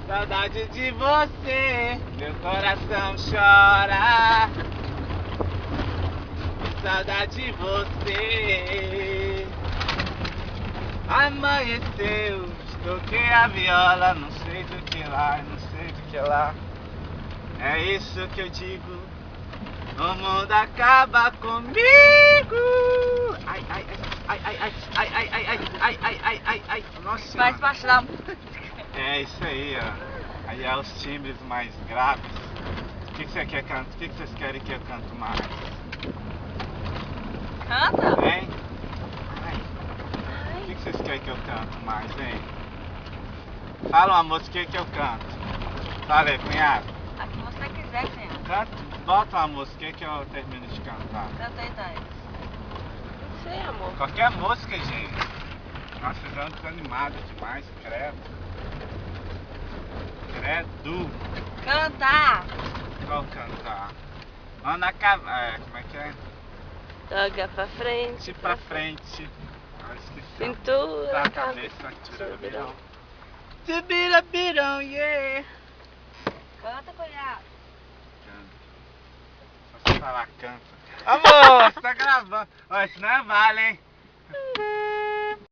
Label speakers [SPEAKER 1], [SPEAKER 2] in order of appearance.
[SPEAKER 1] Saudade de você, meu coração chora. Saudade de você. Amanheceu, toquei a viola, não sei do que lá, não sei do que lá. É isso que eu digo, o mundo acaba comigo. Ai, ai, ai, ai, ai, ai, ai, ai, ai, ai, ai, ai, ai, ai, nossa.
[SPEAKER 2] Faz parte da música.
[SPEAKER 1] É isso aí, ó. Aí é os timbres mais graves. O que você quer cantar? O que vocês querem que eu canto mais?
[SPEAKER 2] Canta?
[SPEAKER 1] Hein? Ai. O que vocês querem que eu canto mais, hein? Fala uma música que eu canto. Fala aí, cunhado.
[SPEAKER 2] A que você quiser, senhor.
[SPEAKER 1] Canta, bota uma música que eu termino de cantar.
[SPEAKER 2] Canta aí, Thaís.
[SPEAKER 3] Não sei, amor.
[SPEAKER 1] Qualquer música, gente. Nós fizemos desanimado demais, credo. Credo.
[SPEAKER 2] Cantar!
[SPEAKER 1] Qual cantar? Anda como é que é?
[SPEAKER 3] Joga pra frente.
[SPEAKER 1] Pra frente. Ah, esqueci.
[SPEAKER 3] Cintura,
[SPEAKER 1] Da cabeça,
[SPEAKER 3] tira
[SPEAKER 1] birão. Tira birão, yeah.
[SPEAKER 2] Canta, cunhado.
[SPEAKER 1] Só você falar canta. Amor, você tá gravando. Ó, isso não é vale, hein?